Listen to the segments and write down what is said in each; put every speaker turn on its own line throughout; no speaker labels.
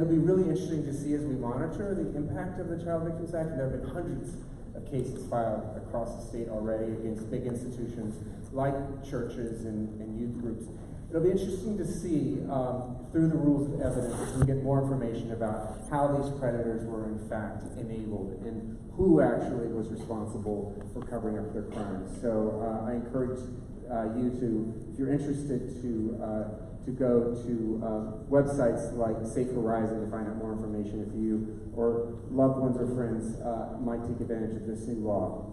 it'll be really interesting to see as we monitor the impact of the Child Victims Act. There have been hundreds of cases filed across the state already against big institutions like churches and youth groups. It'll be interesting to see through the rules of evidence if we get more information about how these predators were in fact enabled and who actually was responsible for covering up their crimes. So I encourage you to, if you're interested, to go to websites like Safe Horizon to find out more information if you or loved ones or friends might take advantage of this new law.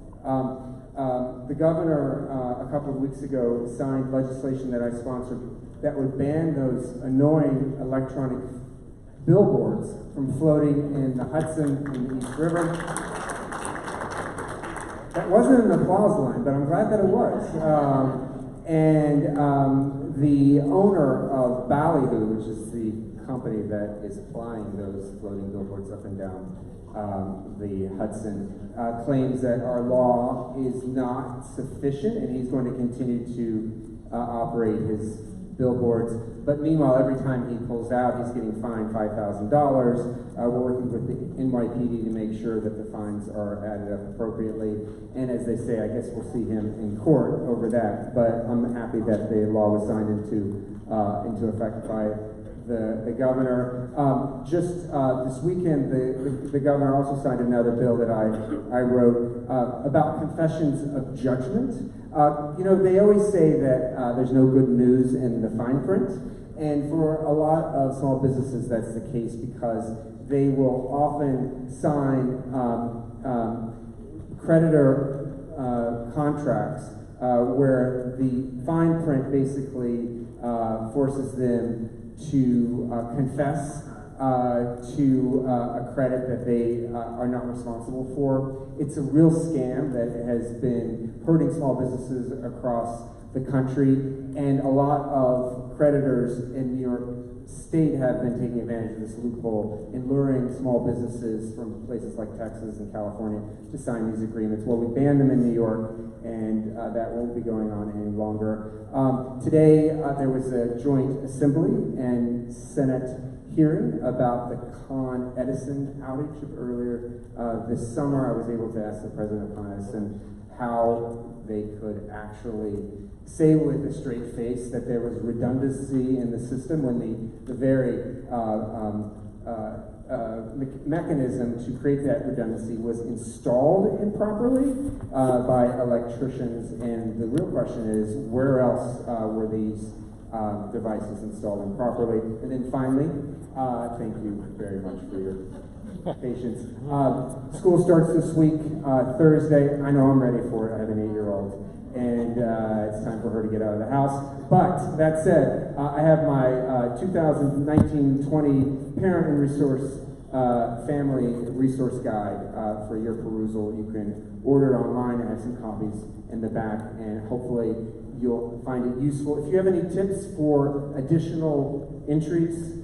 The governor a couple of weeks ago signed legislation that I sponsored that would ban those annoying electronic billboards from floating in the Hudson and the East River. That wasn't an applause line, but I'm glad that it was. The owner of Ballyhoo, which is the company that is applying those floating billboards up and down the Hudson, claims that our law is not sufficient and he's going to continue to operate his billboards. But meanwhile, every time he pulls out, he's getting fined $5,000. We're working with the NYPD to make sure that the fines are added up appropriately. And as they say, I guess we'll see him in court over that. But I'm happy that the law was signed into effect by the governor. Just this weekend, the governor also signed another bill that I wrote about confessions of judgment. You know, they always say that there's no good news in the fine print, and for a lot of small businesses that's the case because they will often sign creditor contracts where the fine print basically forces them to confess to a credit that they are not responsible for. It's a real scam that has been hurting small businesses across the country, and a lot of creditors in New York State have been taking advantage of this loophole in luring small businesses from places like Texas and California to sign these agreements. Well, we banned them in New York, and that won't be going on any longer. Today, there was a joint Assembly and Senate hearing about the Con Edison outage earlier this summer. I was able to ask the president of Con Edison how they could actually say with a straight face that there was redundancy in the system when the very mechanism to create that redundancy was installed improperly by electricians. And the real question is, where else were these devices installed improperly? And then finally, thank you very much for your patience. School starts this week, Thursday. I know I'm ready for it. I have an 8-year-old. And it's time for her to get out of the house. But that said, I have my 2019-20 Parent and Resource Family Resource Guide for your perusal. You can order it online. I have some copies in the back, and hopefully you'll find it useful. If you have any tips for additional entries,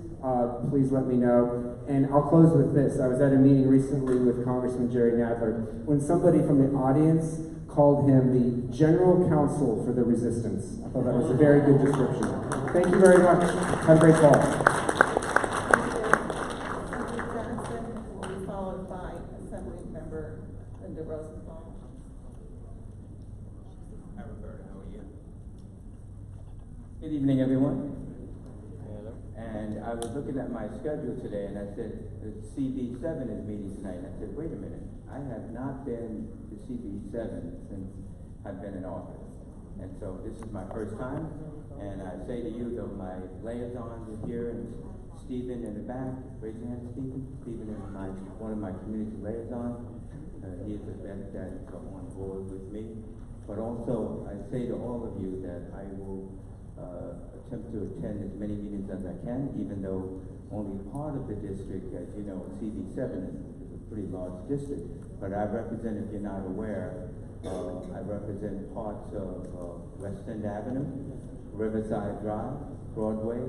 please let me know. And I'll close with this. I was at a meeting recently with Congressman Jerry Nadler when somebody from the audience called him the General Counsel for the Resistance. I thought that was a very good description. Thank you very much. Have a great fall.
Johnson will be followed by Assembly Member Linda Rosenthal.
Hi, Roberta. How are you? Good evening, everyone. Hello. And I was looking at my schedule today, and I said, the CB7 is meeting tonight. And I said, wait a minute. I have not been to CB7 since I've been in office. And so this is my first time. And I say to you, though, my liaisons are here, and Stephen in the back. Raise your hand, Stephen. Stephen is one of my community liaisons. He is the vet that's on board with me. But also, I say to all of you that I will attempt to attend as many meetings as I can, even though only part of the district, as you know, CB7 is a pretty large district. But I represent, if you're not aware, I represent parts of West End Avenue, Riverside Drive, Broadway,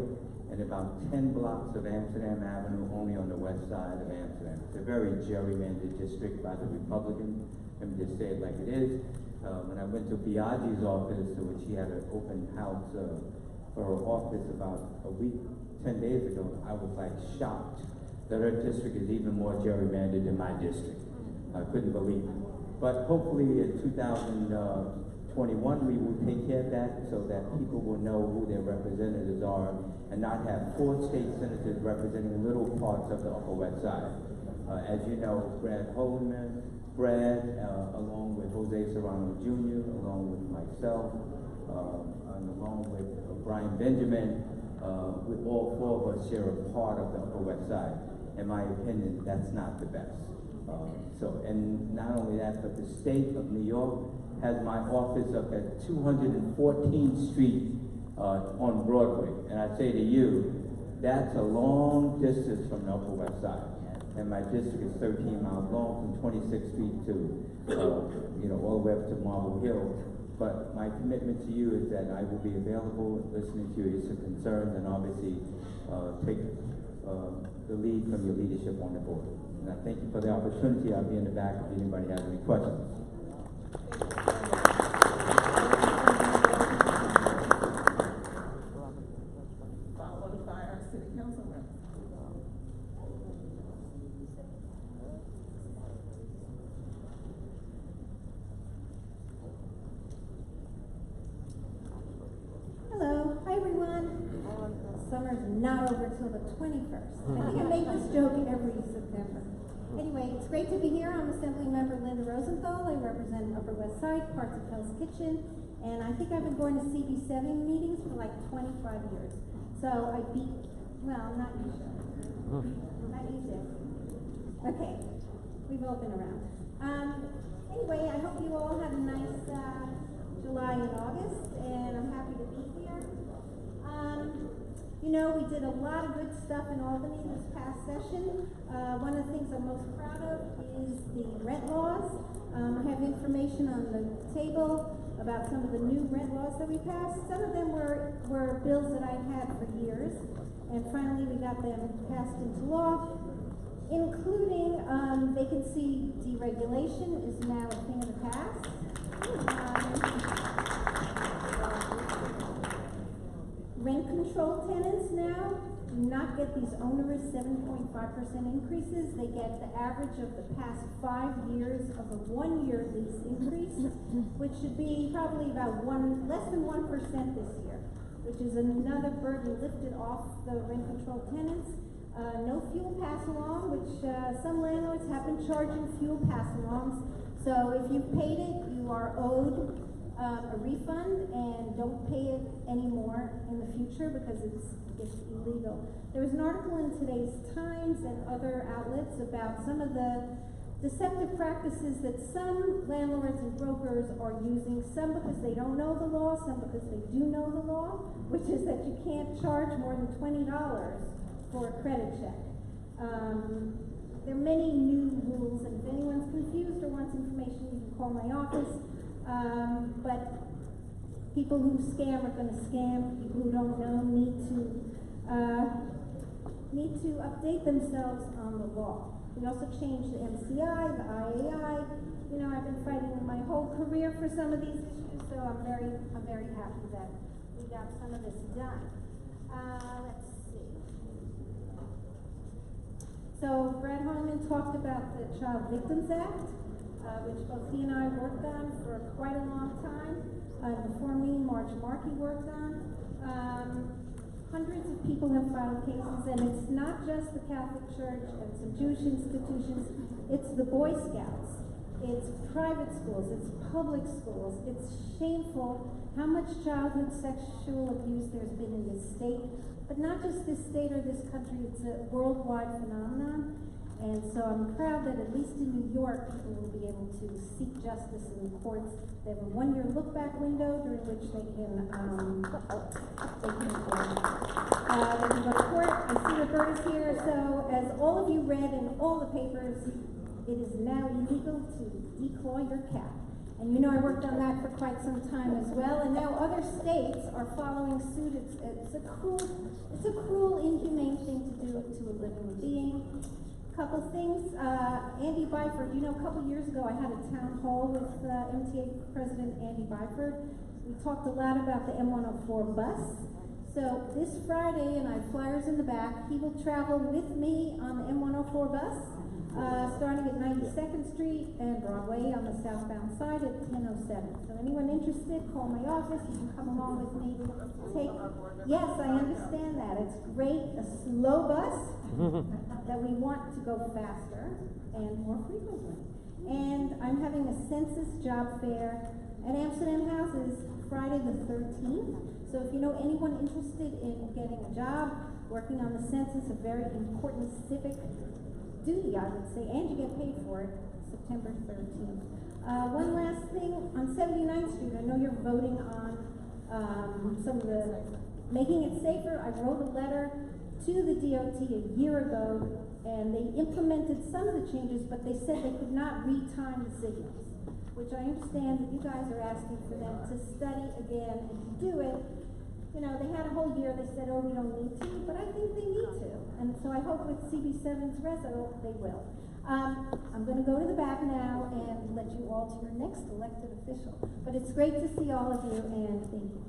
and about 10 blocks of Amsterdam Avenue, only on the west side of Amsterdam. It's a very gerrymandered district by the Republicans. Let me just say it like it is. When I went to Biaggi's office, which he had an open house for her office about a week, 10 days ago, I was like shocked that her district is even more gerrymandered than my district. I couldn't believe it. But hopefully in 2021, we will take care of that so that people will know who their representatives are and not have 4 state senators representing little parts of the Upper West Side. As you know, Brad Holman, along with Jose Serrano Jr., along with myself, and along with Brian Benjamin, with all 4 of us share a part of the Upper West Side. In my opinion, that's not the best. And not only that, but the state of New York has my office up at 214th Street on Broadway. And I say to you, that's a long distance from the Upper West Side. And my district is 13 miles long from 26th Street to, all the way up to Marble Hill. But my commitment to you is that I will be available, listening to your issues and concerns, and obviously take the lead from your leadership on the board. And I thank you for the opportunity. I'll be in the back if anybody has any questions.
Followed by our city council member.
Hello, hi everyone. Summer's not over till the 21st. I think I make this joke every September. Anyway, it's great to be here. I'm Assembly Member Linda Rosenthal. I represent Upper West Side, parts of Hell's Kitchen, and I think I've been going to CB7 meetings for like 25 years. So not you, Joe. Not you, Jim. Okay, we've all been around. Anyway, I hope you all had a nice July and August, and I'm happy to be here. We did a lot of good stuff in Albany this past session. One of the things I'm most proud of is the rent laws. I have information on the table about some of the new rent laws that we passed. Some of them were bills that I've had for years, and finally we got them passed into law, including vacancy deregulation is now a thing of the past. Rent control tenants now do not get these onerous 7.5% increases. They get the average of the past 5 years of a 1-year lease increase, which should be probably about less than 1% this year, which is another burden lifted off the rent control tenants. No fuel pass-along, which some landlords have been charging fuel pass-alongs. So if you've paid it, you are owed a refund, and don't pay it anymore in the future because it's illegal. There was an article in today's Times and other outlets about some of the deceptive practices that some landlords and brokers are using, some because they don't know the law, some because they do know the law, which is that you can't charge more than $20 for a credit check. There are many new rules, and if anyone's confused or wants information, you can call my office. But people who scam are going to scam. People who don't know need to update themselves on the law. We also changed the MCI, the IAI. I've been fighting my whole career for some of these issues, so I'm very happy that we got some of this done. Let's see. So Brad Harmon talked about the Child Victims Act, which both he and I worked on for quite a long time. Before me, Marge Markey worked on. Hundreds of people have filed cases, and it's not just the Catholic Church and some Jewish institutions, it's the Boy Scouts, it's private schools, it's public schools. It's shameful how much childhood sexual abuse there's been in this state, but not just this state or this country, it's a worldwide phenomenon. And so I'm proud that at least in New York, people will be able to seek justice in the courts. They have a 1-year look-back window during which they can go to court. I see Roberta's here. So as all of you read in all the papers, it is now illegal to declaw your cat. And I worked on that for quite some time as well. And now other states are following suit. It's a cruel, inhumane thing to do to a living being. Couple things. Andy Byford, a couple years ago I had a town hall with MTA President Andy Byford. We talked a lot about the M104 bus. So this Friday, and I have flyers in the back, he will travel with me on the 4 bus, starting at 92nd Street and Broadway on the southbound side at 10:07. So anyone interested, call my office, you can come along with me. Yes, I understand that, it's great, a slow bus that we want to go faster and more frequently. And I'm having a census job fair at Amsterdam Houses Friday the 13th. So if you know anyone interested in getting a job, working on the census, a very important civic duty, I would say, and you get paid for it, September 13th. One last thing, on 79th Street, I know you're voting on some of the, making it safer. I wrote a letter to the DOT a year ago, and they implemented some of the changes, but they said they could not retime the signals, which I understand that you guys are asking for them to study again and to do it. You know, they had a whole year, they said, oh, we don't need to, but I think they need to. And so I hope with CB7's reso, they will. I'm going to go to the back now and let you all to your next elected official. But it's great to see all of you, and thank you.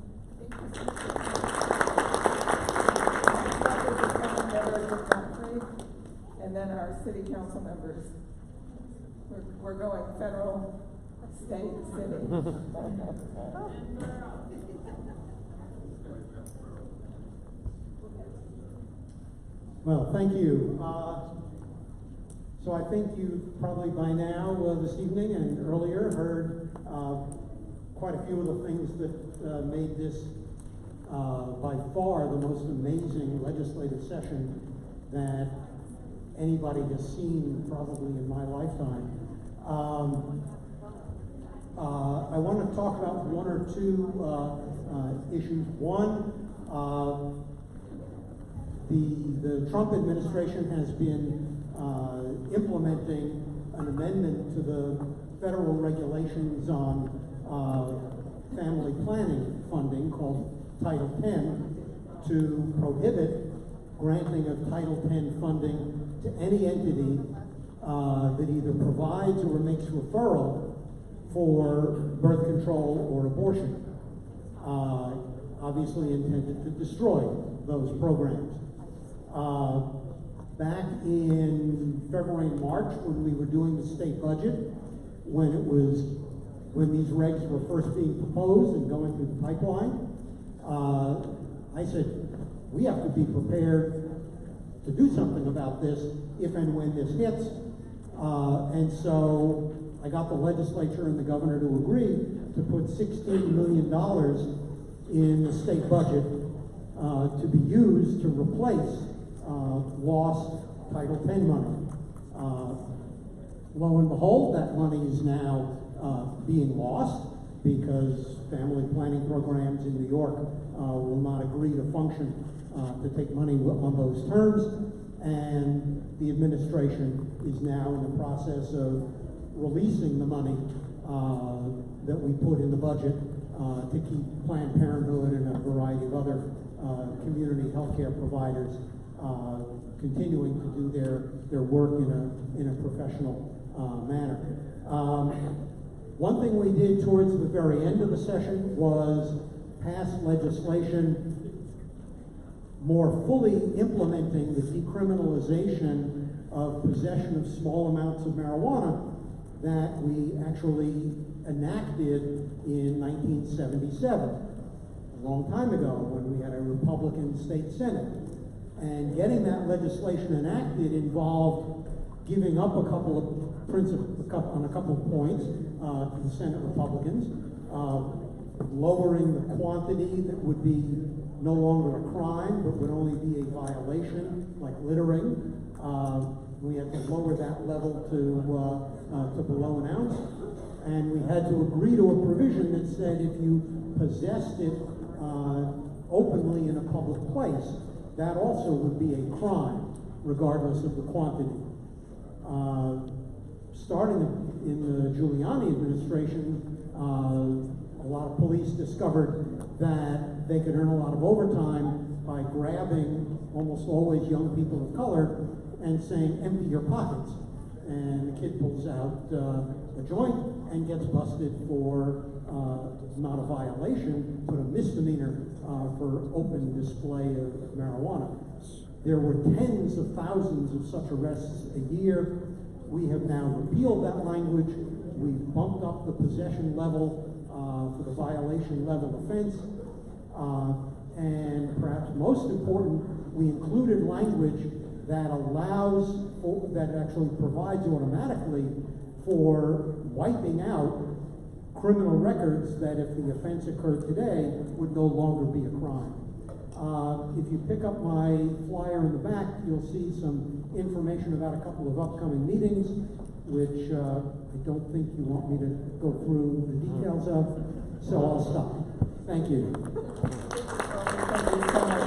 And then our city council members. We're going federal, state, city.
Well, thank you. So I think you probably by now this evening and earlier heard quite a few of the things that made this by far the most amazing legislative session that anybody has seen probably in my lifetime. I want to talk about one or two issues. One, the Trump administration has been implementing an amendment to the federal regulations on family planning funding called Title X to prohibit granting of Title X funding to any entity that either provides or makes referral for birth control or abortion, obviously intended to destroy those programs. Back in February and March, when we were doing the state budget, when these regs were first being proposed and going through the pipeline, I said, we have to be prepared to do something about this if and when this hits. And so I got the legislature and the governor to agree to put $16 million in the state budget to be used to replace lost Title X money. Lo and behold, that money is now being lost because family planning programs in New York will not agree to function to take money on those terms, and the administration is now in the process of releasing the money that we put in the budget to keep Planned Parenthood and a variety of other community healthcare providers continuing to do their work in a professional manner. One thing we did towards the very end of the session was pass legislation more fully implementing the decriminalization of possession of small amounts of marijuana that we actually enacted in 1977, a long time ago when we had a Republican state Senate. And getting that legislation enacted involved giving up a couple of on a couple of points to the Senate Republicans, lowering the quantity that would be no longer a crime, but would only be a violation, like littering. We had to lower that level to below an ounce. And we had to agree to a provision that said if you possessed it openly in a public place, that also would be a crime, regardless of the quantity. Starting in the Giuliani administration, a lot of police discovered that they could earn a lot of overtime by grabbing almost always young people of color and saying, empty your pockets. And the kid pulls out a joint and gets busted for not a violation, but a misdemeanor for open display of marijuana. There were tens of thousands of such arrests a year. We have now repealed that language. We've bumped up the possession level for the violation level offense. And perhaps most important, we included language that allows, that actually provides automatically for wiping out criminal records that if the offense occurred today would no longer be a crime. If you pick up my flyer in the back, you'll see some information about a couple of upcoming meetings, which I don't think you want me to go through the details of, so I'll stop. Thank you.
Thank you so much.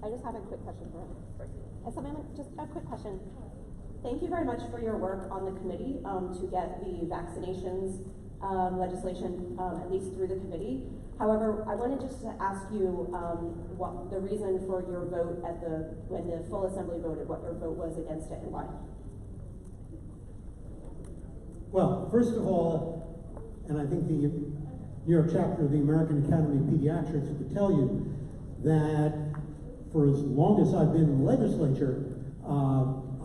I just have a quick question for him. Just a quick question. Thank you very much for your work on the committee to get the vaccinations legislation at least through the committee. However, I wanted just to ask you what the reason for your vote at when the full assembly voted, what your vote was against it and why.
Well, first of all, and I think the New York chapter of the American Academy of Pediatrics would tell you that for as long as I've been in the legislature,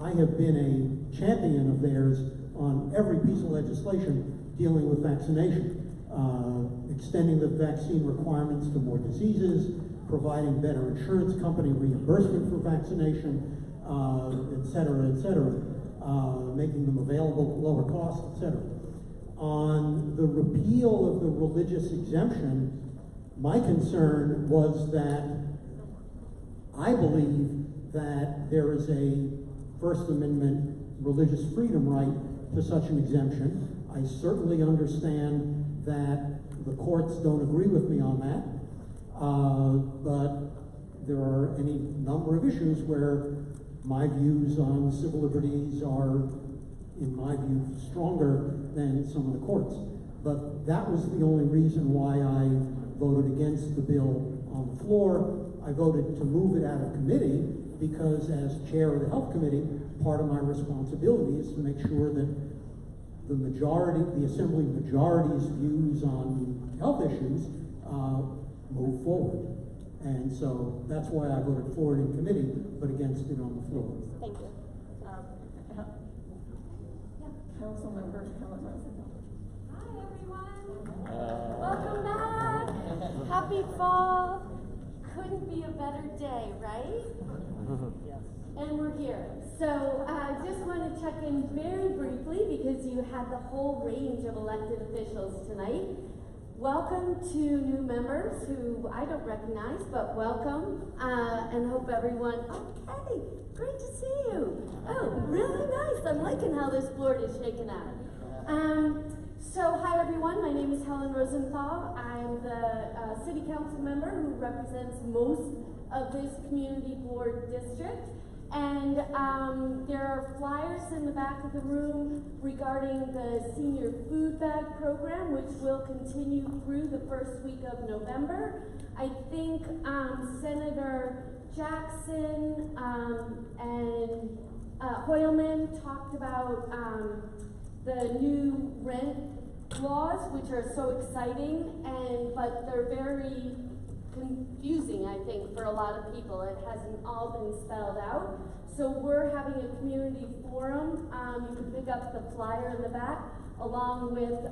I have been a champion of theirs on every piece of legislation dealing with vaccination, extending the vaccine requirements to more diseases, providing better insurance company reimbursement for vaccination, et cetera, making them available at lower cost, et cetera. On the repeal of the religious exemption, my concern was that I believe that there is a First Amendment religious freedom right to such an exemption. I certainly understand that the courts don't agree with me on that, but there are any number of issues where my views on civil liberties are, in my view, stronger than some of the courts. But that was the only reason why I voted against the bill on the floor. I voted to move it out of committee because as chair of the health committee, part of my responsibility is to make sure that the majority, the assembly majority's views on health issues move forward. And so that's why I voted for it in committee, but against it on the floor.
Thank you.
Councilmember Helen Rosen.
Hi, everyone. Welcome back. Happy fall. Couldn't be a better day, right? Yes. And we're here. So I just want to check in very briefly because you had the whole range of elected officials tonight. Welcome to new members who I don't recognize, but welcome, and hope everyone, okay, great to see you. Oh, really nice. I'm liking how this board is shaken out. So hi everyone, my name is Helen Rosenthal. I'm the city council member who represents most of this community board district. And there are flyers in the back of the room regarding the senior food bag program, which will continue through the first week of November. I think Senator Jackson and Hoylman talked about the new rent laws, which are so exciting, but they're very confusing, I think, for a lot of people. It hasn't all been spelled out. So we're having a community forum. You can pick up the flyer in the back, along with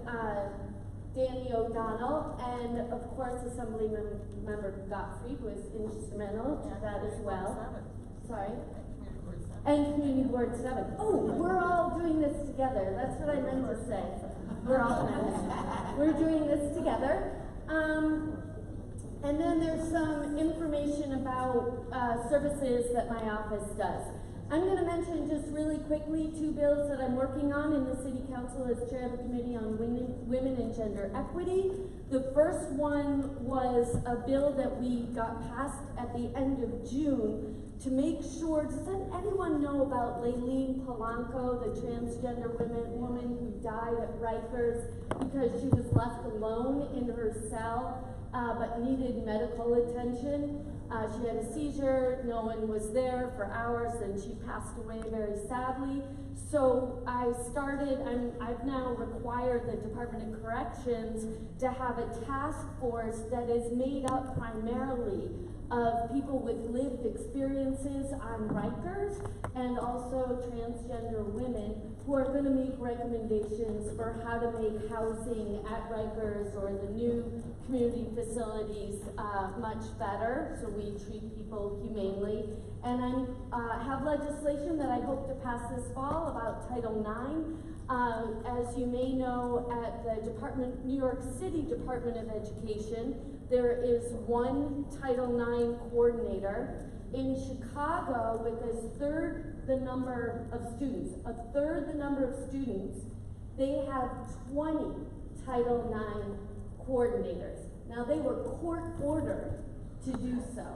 Danny O'Donnell, and of course Assemblymember Gottfried was instrumental in that as well. Sorry? And Community Board 7. Oh, we're all doing this together. That's what I meant to say. We're all we're doing this together. And then there's some information about services that my office does. I'm going to mention just really quickly 2 bills that I'm working on in the City Council as chair of the Committee on Women and Gender Equity. The first one was a bill that we got passed at the end of June to make sure, does anyone know about Laylene Polanco, the transgender woman who died at Rikers because she was left alone in her cell but needed medical attention? She had a seizure, no one was there for hours, and she passed away very sadly. So I've now required the Department of Corrections to have a task force that is made up primarily of people with lived experiences on Rikers and also transgender women who are going to make recommendations for how to make housing at Rikers or the new community facilities much better, so we treat people humanely. And I have legislation that I hope to pass this fall about Title IX. As you may know, at the New York City Department of Education, there is one Title IX coordinator. In Chicago, with a third the number of students, they have 20 Title IX coordinators. Now, they were court ordered to do so.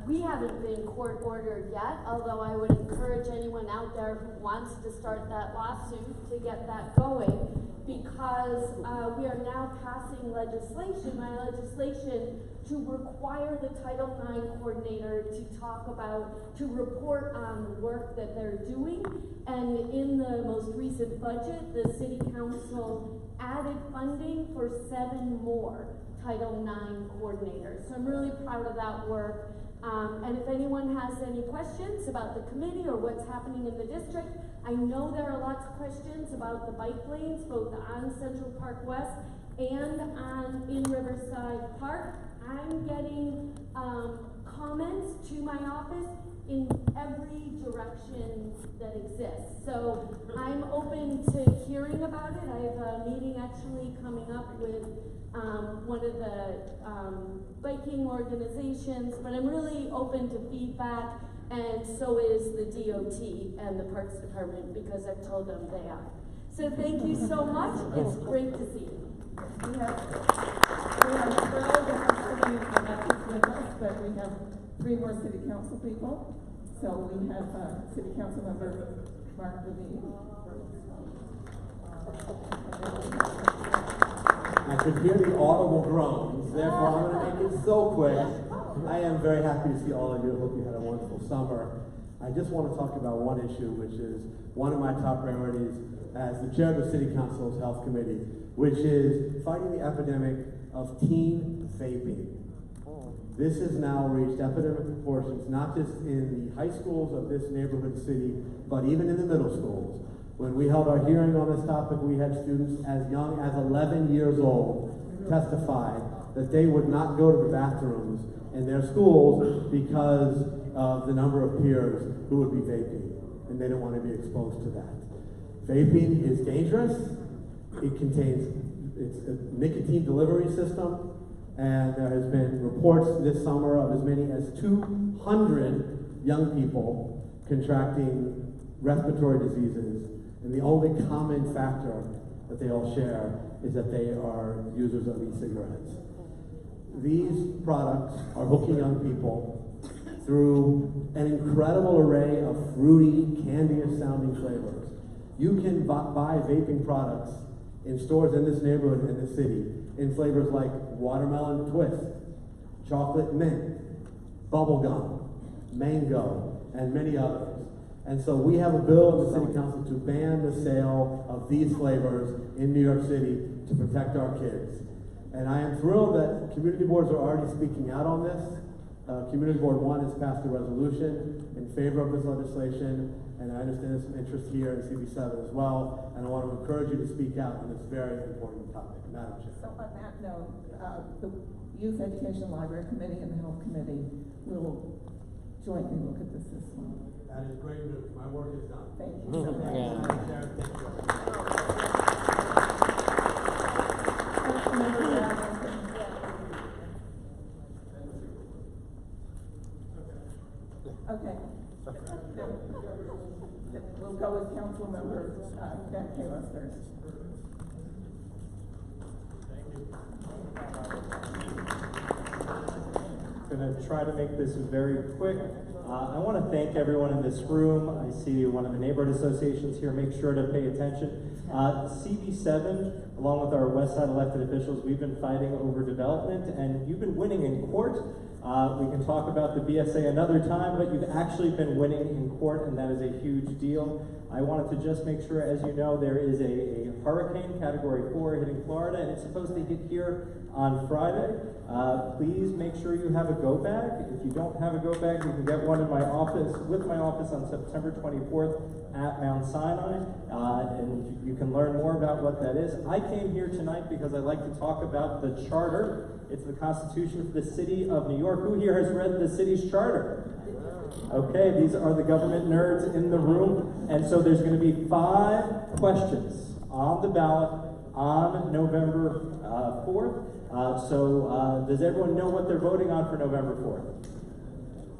We haven't been court ordered yet, although I would encourage anyone out there who wants to start that lawsuit to get that going, because we are now passing legislation, my legislation, to require the Title IX coordinator to report on the work that they're doing. And in the most recent budget, the City Council added funding for 7 more Title IX coordinators. So I'm really proud of that work. And if anyone has any questions about the committee or what's happening in the district, I know there are lots of questions about the bike lanes, both on Central Park West and in Riverside Park. I'm getting comments to my office in every direction that exists. So I'm open to hearing about it. I have a meeting actually coming up with one of the biking organizations, but I'm really open to feedback, and so is the DOT and the Parks Department, because I've told them they are. So thank you so much. It's great to see you.
We are thrilled to have city electeds with us, but we have 3 more city council people. So we have City Council Member Mark Levine.
I could hear the audible groans, therefore I'm going to make it so quick. I am very happy to see all of you. I hope you had a wonderful summer. I just want to talk about one issue, which is one of my top priorities as the chair of the City Council's Health Committee, which is fighting the epidemic of teen vaping. This has now reached epidemic proportions, not just in the high schools of this neighborhood city, but even in the middle schools. When we held our hearing on this topic, we had students as young as 11 years old testify that they would not go to the bathrooms in their schools because of the number of peers who would be vaping, and they didn't want to be exposed to that. Vaping is dangerous. It's a nicotine delivery system, and there has been reports this summer of as many as 200 young people contracting respiratory diseases, and the only common factor that they all share is that they are users of e-cigarettes. These products are hooking young people through an incredible array of fruity, candy-sounding flavors. You can buy vaping products in stores in this neighborhood, in this city, in flavors like watermelon twist, chocolate mint, bubblegum, mango, and many others. And so we have a bill in the City Council to ban the sale of these flavors in New York City to protect our kids. And I am thrilled that community boards are already speaking out on this. Community Board 1 has passed a resolution in favor of this legislation, and I understand there's some interest here in CB7 as well, and I want to encourage you to speak out on this very important topic. Madam Chair.
So on that note, the Youth Education Library Committee and the Health Committee will jointly look at this one.
That is great news. My work is done.
Thank you so much.
Madam Chair, thank you.
Councilmember Robinson. Okay. We'll go with Councilmember Jack Taylor first.
I'm going to try to make this very quick. I want to thank everyone in this room. I see one of the neighborhood associations here. Make sure to pay attention. CB7, along with our West Side elected officials, we've been fighting over development, and you've been winning in court. We can talk about the BSA another time, but you've actually been winning in court, and that is a huge deal. I wanted to just make sure, as you know, there is a hurricane category 4 hitting Florida, and it's supposed to hit here on Friday. Please make sure you have a go bag. If you don't have a go bag, you can get one in my office, with my office on September 24th at Mount Sinai, and you can learn more about what that is. I came here tonight because I like to talk about the charter. It's the Constitution for the City of New York. Who here has read the city's charter? Okay, these are the government nerds in the room. And so there's going to be 5 questions on the ballot on November 4th. Does everyone know what they're voting on for November 4th?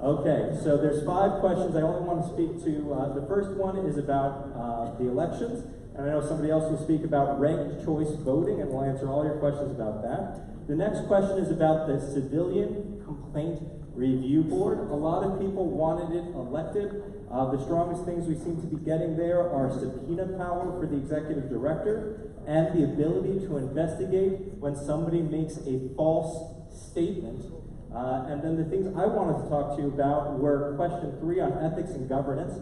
Okay, so there's 5 questions. I only want to speak to, the first one is about the elections. And I know somebody else will speak about ranked choice voting, and we'll answer all your questions about that. The next question is about the Civilian Complaint Review Board. A lot of people wanted it elected. The strongest things we seem to be getting there are subpoena power for the executive director and the ability to investigate when somebody makes a false statement. And then the things I wanted to talk to you about were question 3 on ethics and governance.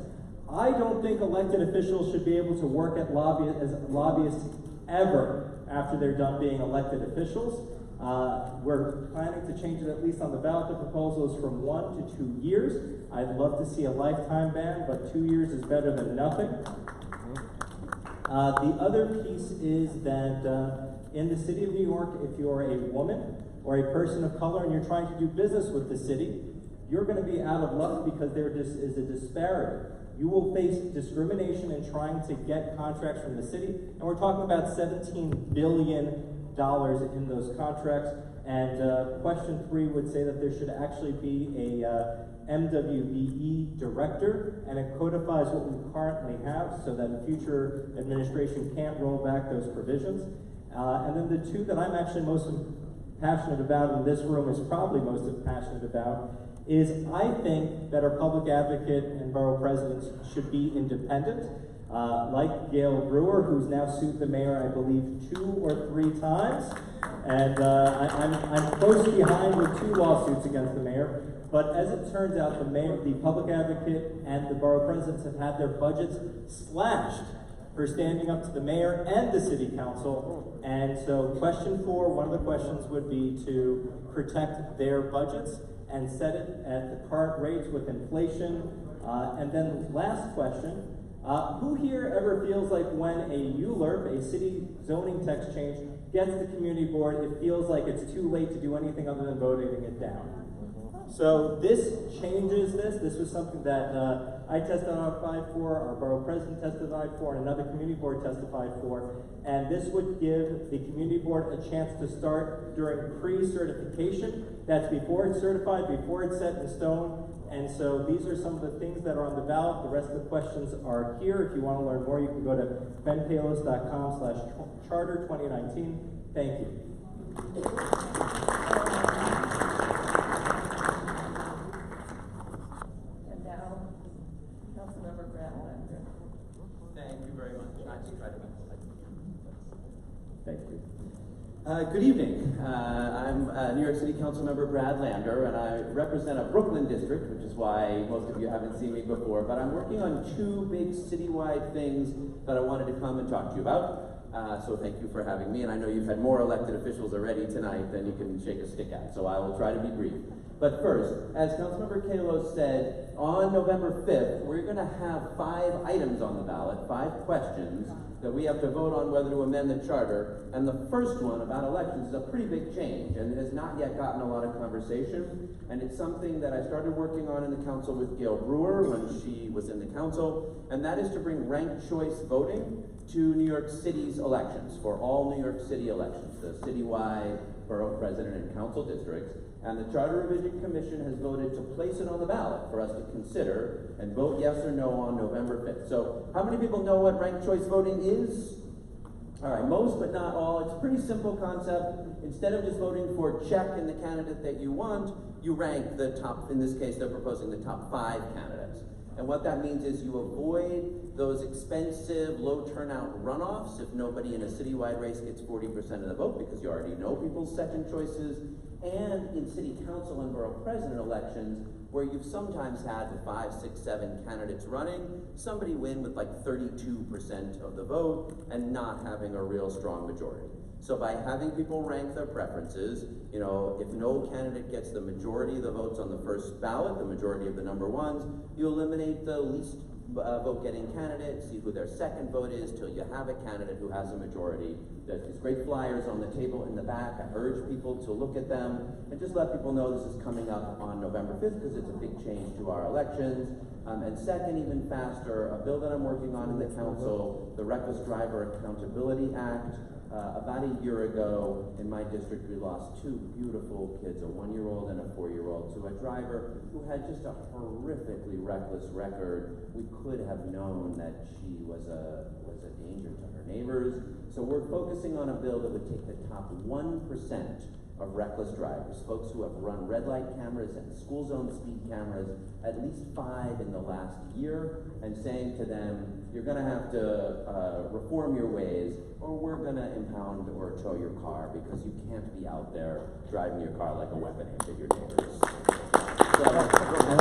I don't think elected officials should be able to work as lobbyists ever after they're done being elected officials. We're planning to change it, at least on the ballot. The proposal is from 1 to 2 years. I'd love to see a lifetime ban, but 2 years is better than nothing. The other piece is that in the city of New York, if you're a woman or a person of color and you're trying to do business with the city, you're going to be out of luck because there is a disparity. You will face discrimination in trying to get contracts from the city, and we're talking about $17 billion in those contracts. And question 3 would say that there should actually be a MWBE director, and it codifies what we currently have so that future administration can't roll back those provisions. And then the 2 that I'm actually most passionate about, and this room is probably most passionate about, is I think that our public advocate and borough presidents should be independent. Like Gail Brewer, who's now sued the mayor, I believe, 2 or 3 times. And I'm close behind with 2 lawsuits against the mayor. But as it turns out, the public advocate and the borough presidents have had their budgets slashed for standing up to the mayor and the city council. And so question 4, one of the questions would be to protect their budgets and set it at the current rates with inflation. And then last question, who here ever feels like when a ULURP, a city zoning text change, gets the community board, it feels like it's too late to do anything other than voting it down? So this changes this. This was something that I testified for, our borough president testified for, and another community board testified for. And this would give the community board a chance to start during pre-certification. That's before it's certified, before it's set in stone. And so these are some of the things that are on the ballot. The rest of the questions are here. If you want to learn more, you can go to benpalos.com/charter2019. Thank you.
And now, Councilmember Bradlander.
Thank you very much. I just tried to be polite.
Thank you.
Good evening. I'm New York City Council Member Brad Lander, and I represent a Brooklyn district, which is why most of you haven't seen me before, but I'm working on 2 big citywide things that I wanted to come and talk to you about. So thank you for having me, and I know you've had more elected officials already tonight than you can shake a stick at, so I will try to be brief. But first, as Councilmember Kalos said, on November 5th, we're going to have 5 items on the ballot, 5 questions that we have to vote on whether to amend the charter. And the first one about elections is a pretty big change and has not yet gotten a lot of conversation. And it's something that I started working on in the council with Gail Brewer when she was in the council, and that is to bring ranked choice voting to New York City's elections, for all New York City elections, the citywide borough president and council districts. And the Charter Revision Commission has voted to place it on the ballot for us to consider and vote yes or no on November 5th. So how many people know what ranked choice voting is? All right, most but not all. It's a pretty simple concept. Instead of just voting for check in the candidate that you want, you rank the top, in this case they're proposing the top 5 candidates. And what that means is you avoid those expensive, low turnout runoffs if nobody in a citywide race gets 40% of the vote, because you already know people's second choices. And in city council and borough president elections, where you've sometimes had 5, 6, 7 candidates running, somebody win with like 32% of the vote and not having a real strong majority. So by having people rank their preferences, you know, if no candidate gets the majority of the votes on the first ballot, the majority of the number ones, you eliminate the least vote getting candidate, see who their second vote is, till you have a candidate who has a majority. There's these great flyers on the table in the back. I urge people to look at them and just let people know this is coming up on November 5th, because it's a big change to our elections. And second, even faster, a bill that I'm working on in the council, the Reckless Driver Accountability Act. About a year ago, in my district, we lost 2 beautiful kids, a 1-year-old and a 4-year-old, to a driver who had just a horrifically reckless record. We could have known that she was a danger to her neighbors. So we're focusing on a bill that would take the top 1% of reckless drivers, folks who have run red light cameras and school zone speed cameras, at least 5 in the last year, and saying to them, you're gonna have to reform your ways, or we're gonna impound or tow your car, because you can't be out there driving your car like a weapon aimed at your neighbors. So I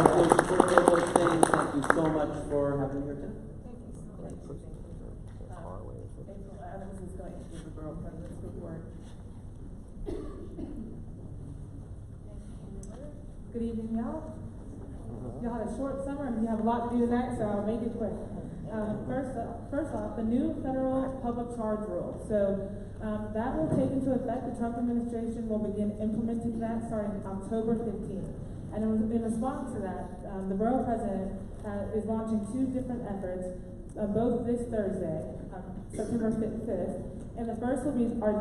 hope you'll support those things. Thank you so much for having me here today.
April Adams is going to give the borough president's report. Good evening, y'all. Y'all had a short summer and you have a lot to do tonight, so I'll make it quick. First off, the new federal public charge rule. So that will take into effect. The Trump administration will begin implementing that starting October 15th. And in response to that, the borough president is launching 2 different efforts, both this Thursday, September 5th. And the first will be our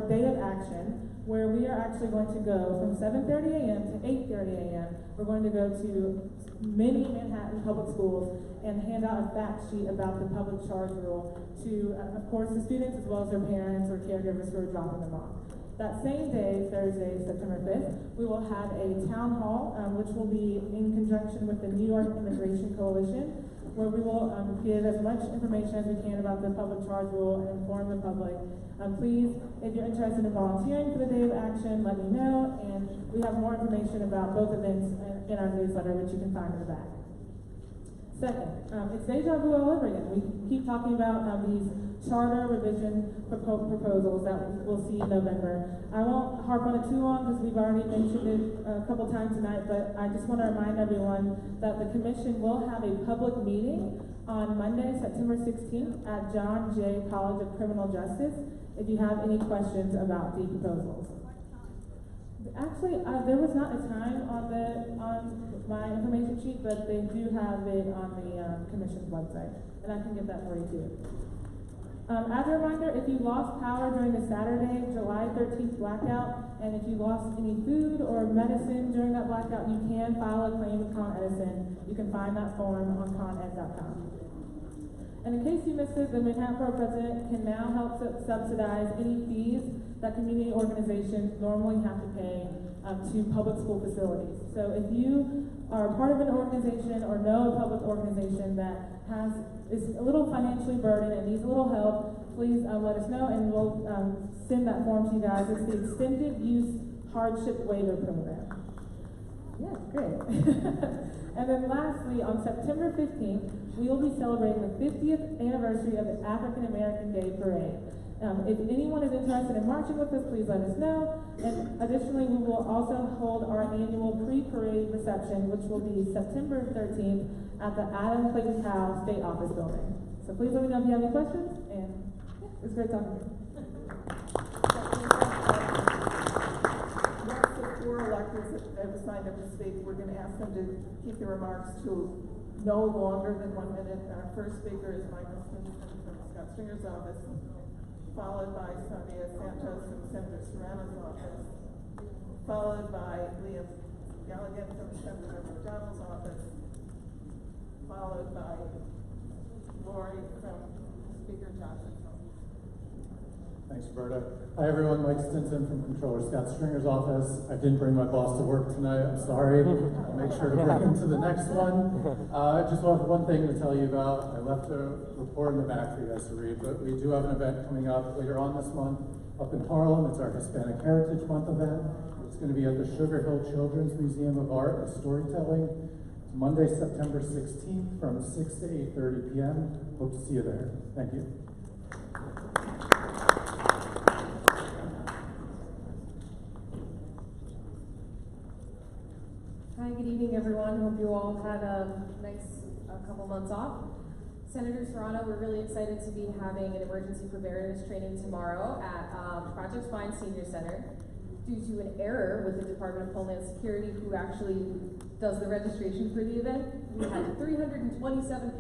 day of action, where we are actually going to go from 7:30 a.m. to 8:30 a.m. We're going to go to many Manhattan public schools and hand out a fact sheet about the public charge rule to, of course, the students as well as their parents or caregivers who are dropping them off. That same day, Thursday, September 5th, we will have a town hall, which will be in conjunction with the New York Immigration Coalition, where we will give as much information as we can about the public charge rule and inform the public. Please, if you're interested in volunteering for the day of action, let me know, and we have more information about both events in our newsletter, which you can find in the back. Second, it's deja vu all over again. We keep talking about these charter revision proposals that we'll see in November. I won't harp on it too long because we've already mentioned it a couple times tonight, but I just want to remind everyone that the commission will have a public meeting on Monday, September 16th at John Jay College of Criminal Justice if you have any questions about the proposals. Actually, there was not a time on my information sheet, but they do have it on the commission's website, and I can get that for you too. As a reminder, if you lost power during the Saturday, July 13th blackout, and if you lost any food or medicine during that blackout, you can file a claim with Con Edison. You can find that form on coned.com. And in case you missed it, the Manhattan Borough President can now help subsidize any fees that community organizations normally have to pay to public school facilities. So if you are part of an organization or know a public organization that is a little financially burdened and needs a little help, please let us know and we'll send that form to you guys. It's the Extended Use Hardship Waiver Program. Yeah, great. And then lastly, on September 15th, we will be celebrating the 50th anniversary of the African American Day Parade. If anyone is interested in marching with us, please let us know. And additionally, we will also hold our annual pre-parade reception, which will be September 13th at the Adam Clayton Powell State Office Building. So please let me know if you have any questions, and it's great talking to you. Next, the 4 electors that have signed up to speak, we're going to ask them to keep their remarks to no longer than 1 minute. Our first speaker is Michael Smith from Scott Stringer's office, followed by Sonia Santos from Senator Serrano's office, followed by Liam Gallagher from Senator McDonald's office, followed by Lori from Speaker Johnson's office.
Thanks, Roberta. Hi, everyone. Mike Stinson from Controller Scott Stringer's office. I didn't bring my boss to work tonight. I'm sorry. I'll make sure to bring him to the next one. I just have one thing to tell you about. I left a report in the back for you guys to read, but we do have an event coming up later on this month up in Harlem. It's our Hispanic Heritage Month event. It's going to be at the Sugar Hill Children's Museum of Art and Storytelling. It's Monday, September 16th from 6 to 8:30 p.m. Hope to see you there. Thank you.
Hi, good evening, everyone. Hope you all had a nice couple months off. Senator Serrano, we're really excited to be having an emergency preparedness training tomorrow at Project Fine Senior Center. Due to an error with the Department of Homeland Security, who actually does the registration for the event, we had 327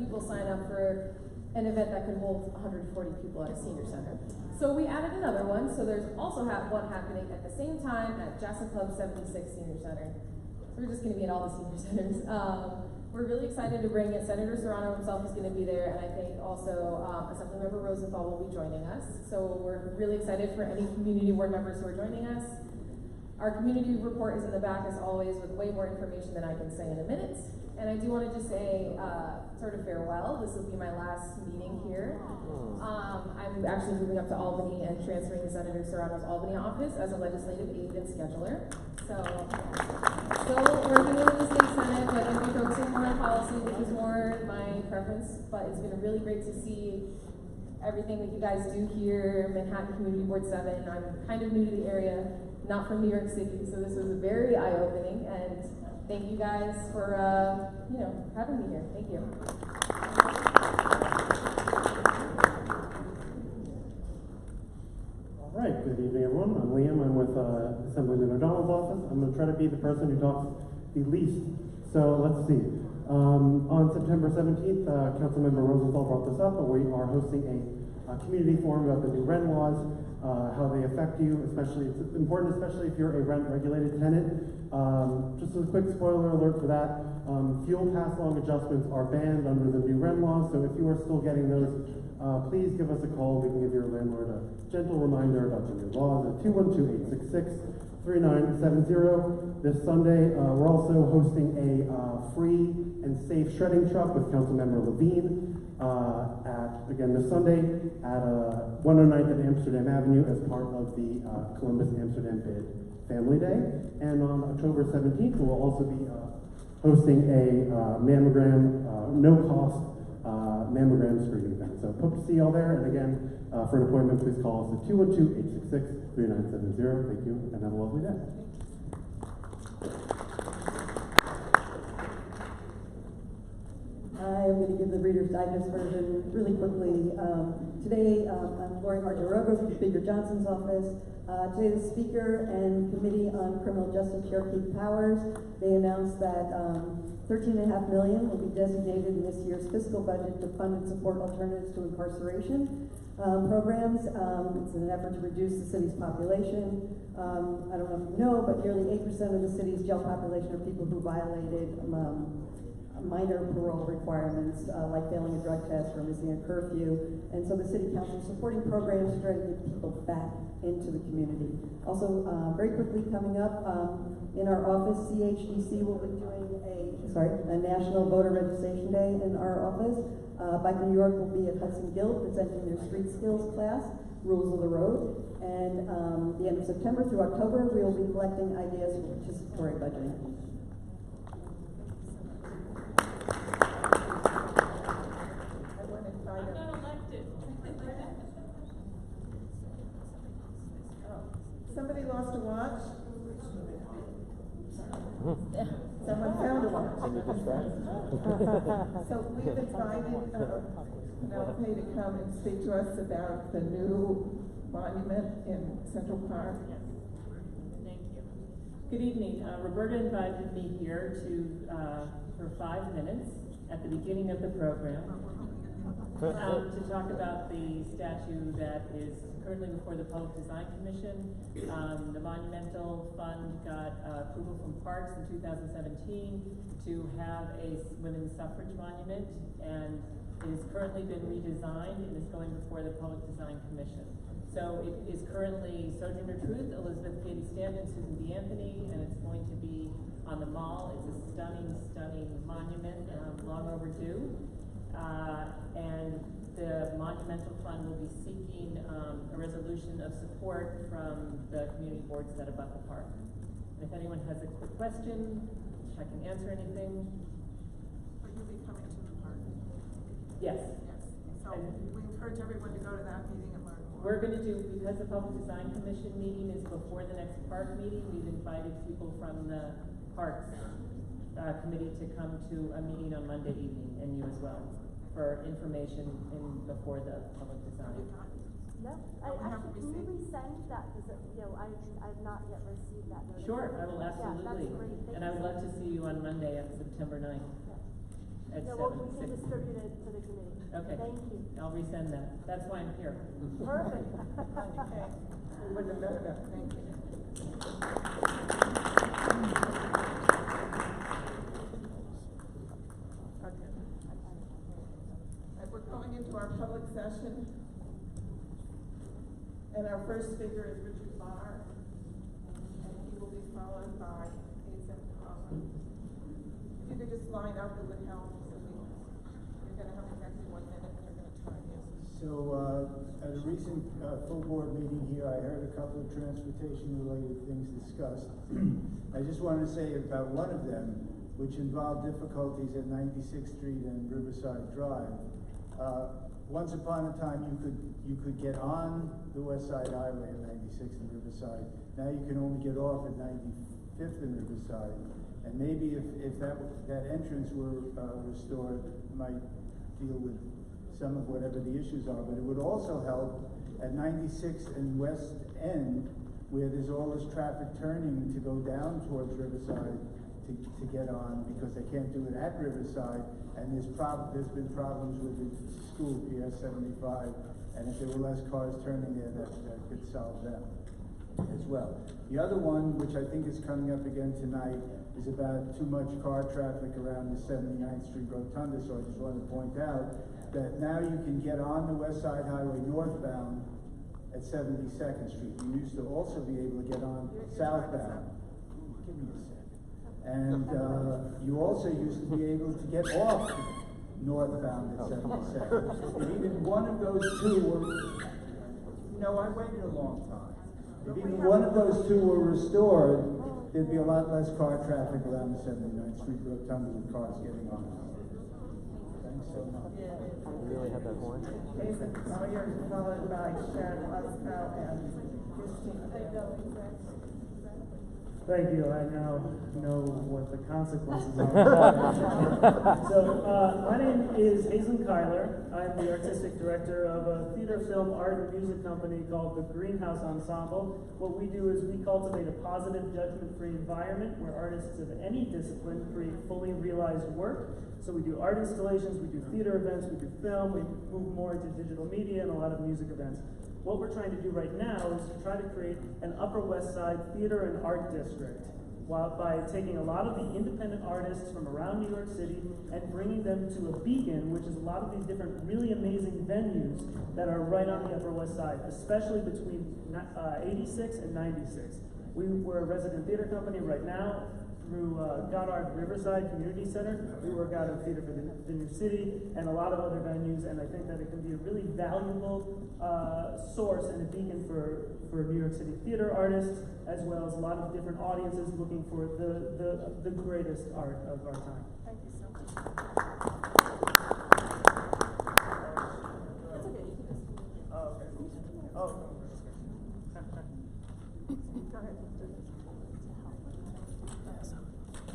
people sign up for an event that could hold 140 people at a senior center. So we added another one, so there's also one happening at the same time at Jackson Club 76 Senior Center. We're just going to be at all the senior centers. We're really excited to bring it. Senator Serrano himself is going to be there, and I think also Assemblymember Rosenthal will be joining us. So we're really excited for any community board members who are joining us. Our community report is in the back, as always, with way more information than I can say in a minute. And I do want to just say sort of farewell. This will be my last meeting here. I'm actually moving up to Albany and transferring to Senator Serrano's Albany office as a legislative aide and scheduler. So, still working in the state senate, but I'm focusing more on policy, which is more my preference. But it's been really great to see everything that you guys do here, Manhattan Community Board 7. I'm kind of new to the area, not from New York City, so this was very eye-opening. And thank you guys for having me here. Thank you.
All right, good evening, everyone. I'm Liam. I'm with Assemblyman O'Donnell's office. I'm going to try to be the person who talks the least. So let's see. On September 17th, Councilmember Rosenthal brought this up, but we are hosting a community forum about the new rent laws, how they affect you, especially, it's important especially if you're a rent-regulated tenant. Just a quick spoiler alert for that, fuel pass-along adjustments are banned under the new rent laws, so if you are still getting those, please give us a call. We can give your landlord a gentle reminder about the new laws at 212-866-3970. This Sunday, we're also hosting a free and safe shredding truck with Councilmember Levine again this Sunday at 109th and Amsterdam Avenue as part of the Columbus Amsterdam Bid Family Day. And on October 17th, we'll also be hosting a mammogram, no-cost mammogram screening event. So hope to see y'all there. And again, for an appointment, please call us at 212-866-3970. Thank you, and have a lovely day.
I'm going to give the Reader's Digest version really quickly. Today, I'm Lori Martin-Rogo from Speaker Johnson's office. Today, the Speaker and Committee on Criminal Justice Chair Keith Powers, they announced that $13.5 million will be designated in this year's fiscal budget to fund and support alternatives to incarceration programs. It's in an effort to reduce the city's population. I don't know if you know, but nearly 8% of the city's jail population are people who violated minor parole requirements, like failing a drug test or missing a curfew. And so the city council is supporting programs to try to get people back into the community. Also, very quickly coming up, in our office, CHDC will be doing a National Voter Registration Day in our office. Bike New York will be at Hudson Guild presenting their street skills class, Rules of the Road. And the end of September through October, we will be collecting ideas for participatory budgeting.
Somebody lost a watch? Someone found a watch. So we've invited Penelope to come and speak to us about the new monument in Central Park.
Thank you. Good evening. Roberta invited me here for 5 minutes at the beginning of the program to talk about the statue that is currently before the Public Design Commission. The Monumental Fund got approval from Parks in 2017 to have a women's suffrage monument, and it has currently been redesigned and is going before the Public Design Commission. So it is currently Sojourner Truth, Elizabeth Cady Stanton, Susan B. Anthony, and it's going to be on the mall. It's a stunning, stunning monument, long overdue. And the Monumental Fund will be seeking a resolution of support from the community boards that abut the park. And if anyone has a quick question, I can answer anything.
Will you be coming to the park?
Yes.
Yes. So we encourage everyone to go to that meeting and learn more.
We're going to do, because the Public Design Commission meeting is before the next park meeting, we've invited people from the Parks Committee to come to a meeting on Monday evening, and you as well, for information before the public design.
No, actually, can you resend that? Because, I've not yet received that notice.
Sure, I will absolutely.
Yeah, that's great. Thank
And I would
you.
love to see you on Monday on September 9th.
Yeah.
At
No,
7,
we can
6.
distribute it to the committee.
Okay.
Thank you.
I'll resend that. That's why I'm here.
Perfect.
Okay. We wouldn't have known that. Thank you. Okay. And we're going into our public session. And our first speaker is Richard Barr. And he will be followed by Hazen Collins. If you could just line up, it would help. So you're going to have exactly 1 minute and you're going to try this.
So, at a recent full board meeting here, I heard a couple of transportation-related things discussed. I just wanted to say about one of them, which involved difficulties at 96th Street and Riverside Drive. Once upon a time, you could get on the West Side Highway at 96th and Riverside. Now you can only get off at 95th and Riverside. And maybe if that entrance were restored, might deal with some of whatever the issues are. But it would also help at 96th and West End, where there's all this traffic turning to go down towards Riverside to get on, because they can't do it at Riverside. And there's been problems with the school, PS 75, and if there were less cars turning there, that could solve them as well. The other one, which I think is coming up again tonight, is about too much car traffic around the 79th Street Rotunda. So I just wanted to point out that now you can get on the West Side Highway northbound at 72nd Street. You used to also be able to get on southbound. Give me a second. And you also used to be able to get off northbound at 72nd. If even one of those two were, I waited a long time. If even one of those two were restored, there'd be a lot less car traffic around the 79th Street Rotunda with cars getting on. Thanks so much.
You really have that horn? Jason Collier, followed by Sharon Leskow and Christine.
Thank you. I now know what the consequences are. So, my name is Hazen Kyler. I'm the artistic director of a theater, film, art, and music company called the Greenhouse Ensemble. What we do is we cultivate a positive, judgment-free environment where artists of any discipline create fully realized work. So we do art installations, we do theater events, we do film, we move more into digital media and a lot of music events. What we're trying to do right now is to try to create an Upper West Side theater and art district, by taking a lot of the independent artists from around New York City and bringing them to a beacon, which is a lot of these different really amazing venues that are right on the Upper West Side, especially between 86 and 96. We're a resident theater company right now. Through Goddard Riverside Community Center. We work out of Theater for the New City and a lot of other venues, and I think that it can be a really valuable source and a beacon for New York City theater artists, as well as a lot of different audiences looking for the greatest art of our time.
Thank you so much.
Oh, okay. Oh.
Go ahead.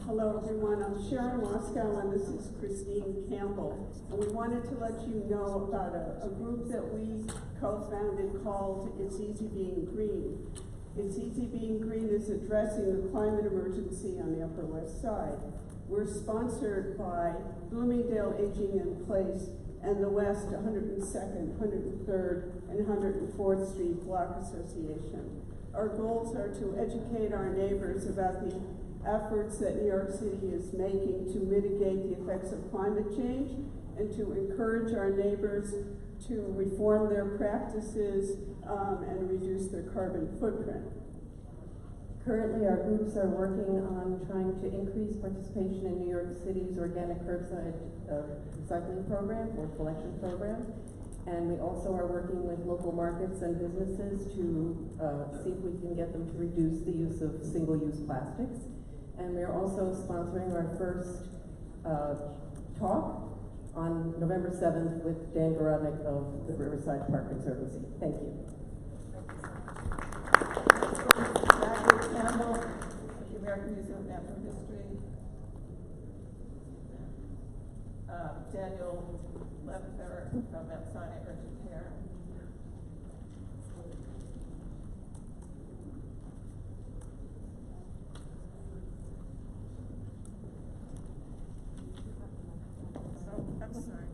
Hello everyone, I'm Sharon Moscow and this is Christine Campbell. And we wanted to let you know about a group that we co-founded called It's Easy Being Green. It's Easy Being Green is addressing the climate emergency on the Upper West Side. We're sponsored by Bloomingdale Aging in Place and the West 102nd, 103rd, and 104th Street Block Association. Our goals are to educate our neighbors about the efforts that New York City is making to mitigate the effects of climate change and to encourage our neighbors to reform their practices and reduce their carbon footprint.
Currently, our groups are working on trying to increase participation in New York City's organic curbside recycling program or collection program. And we also are working with local markets and businesses to see if we can get them to reduce the use of single-use plastics. And we are also sponsoring our first talk on November 7th with Dan Gorodnick of the Riverside Park Conservancy. Thank you.
Campbell, the American Museum of Natural History. Daniel Leffer from Mount Sinai Urgent Care. I'm sorry.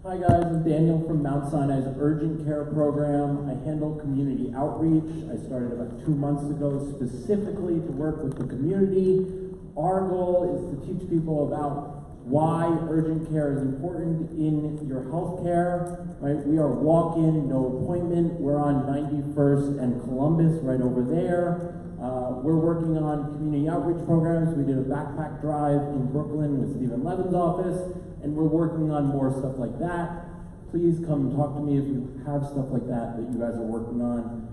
Hi guys, I'm Daniel from Mount Sinai's Urgent Care Program. I handle community outreach. I started about 2 months ago specifically to work with the community. Our goal is to teach people about why urgent care is important in your health care, right? We are walk-in, no appointment. We're on 91st and Columbus right over there. We're working on community outreach programs. We did a backpack drive in Brooklyn with Stephen Levin's office, and we're working on more stuff like that. Please come and talk to me if you have stuff like that you guys are working on.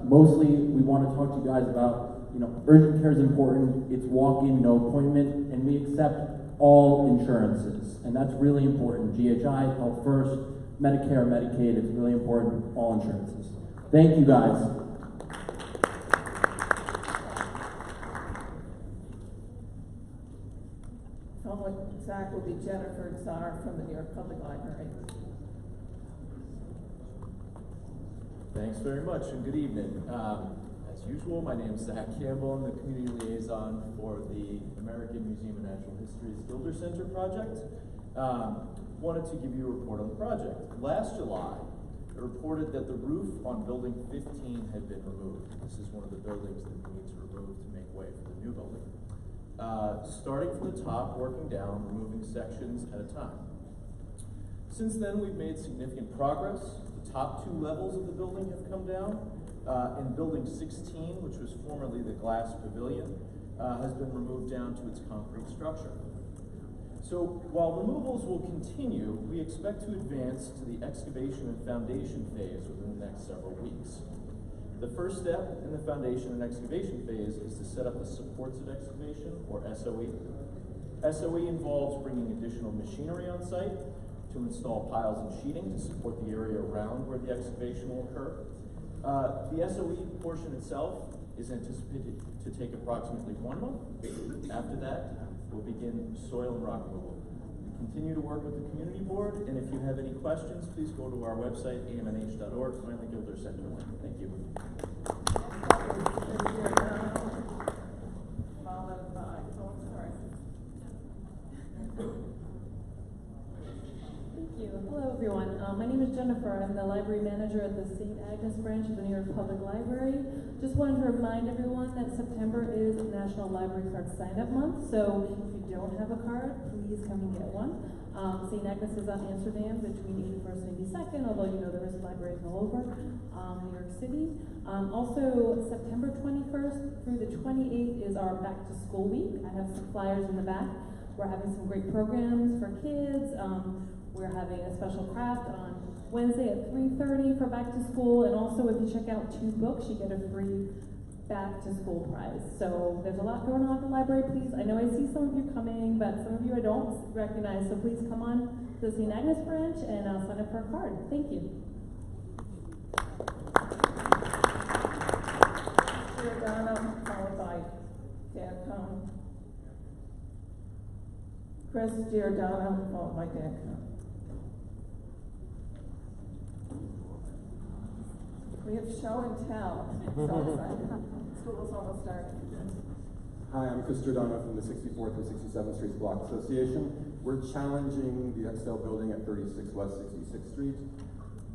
Mostly, we want to talk to you guys about, urgent care is important. It's walk-in, no appointment, and we accept all insurances, and that's really important. GHI, Health First, Medicare, Medicaid, it's really important, all insurances. Thank you guys.
Following Zach will be Jennifer Czar from the New York Public Library.
Thanks very much, and good evening. As usual, my name is Zach Campbell. I'm the community liaison for the American Museum of Natural History's Gilder Center project. Wanted to give you a report on the project. Last July, it reported that the roof on building 15 had been removed. This is one of the buildings that we need to remove to make way for the new building. Starting from the top, working down, removing sections at a time. Since then, we've made significant progress. The top 2 levels of the building have come down. And building 16, which was formerly the glass pavilion, has been removed down to its concrete structure. So while removals will continue, we expect to advance to the excavation and foundation phase within the next several weeks. The first step in the foundation and excavation phase is to set up the supports of excavation, or SOE. SOE involves bringing additional machinery on site to install piles and sheeting to support the area around where the excavation will occur. The SOE portion itself is anticipated to take approximately 1 month. After that, we'll begin soil and rock removal. We continue to work with the community board, and if you have any questions, please go to our website, amnh.org, find the Gilder Center link. Thank you.
Thank you. Hello, everyone. My name is Jennifer. I'm the library manager at the St. Agnes branch of the New York Public Library. Just wanted to remind everyone that September is National Library Card Sign-Up Month, so if you don't have a card, please come and get one. St. Agnes is on Amsterdam between 81st and 82nd, although there's libraries all over New York City. Also, September 21st through the 28th is our Back to School Week. I have some flyers in the back. We're having some great programs for kids. We're having a special craft on Wednesday at 3:30 for back to school, and also if you check out 2 books, you get a free back to school prize. So there's a lot going on at the library. Please, I know I see some of you coming, but some of you I don't recognize, so please come on to the St. Agnes branch and sign up for a card. Thank you.
Giordano, followed by Dan Cohn. Chris Giordano, followed by Dan Cohn. We have show and tell. So excited. School is almost starting.
Hi, I'm Chris Giordano from the 64th and 67th Streets Block Association. We're challenging the XL building at 36 West 66th Street.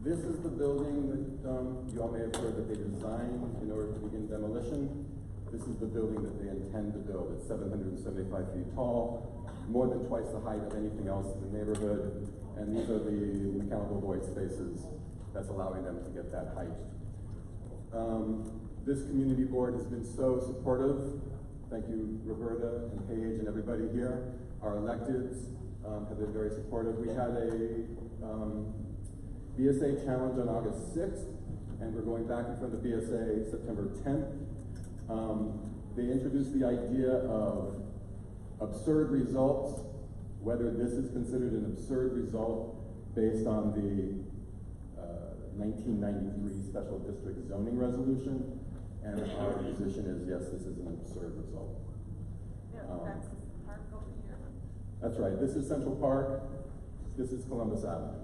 This is the building that you all may have heard that they designed in order to begin demolition. This is the building that they intend to build. It's 775 feet tall, more than twice the height of anything else in the neighborhood, And these are the mechanical void spaces that's allowing them to get that height. This community board has been so supportive. Thank you, Roberta and Paige and everybody here. Our electeds have been very supportive. We had a BSA challenge on August 6th, and we're going back in front of the BSA September 10th. They introduced the idea of absurd results, whether this is considered an absurd result based on the 1993 Special District Zoning Resolution, and our position is yes, this is an absurd result.
Yeah, that's park over here.
That's right, this is Central Park, this is Columbus Avenue.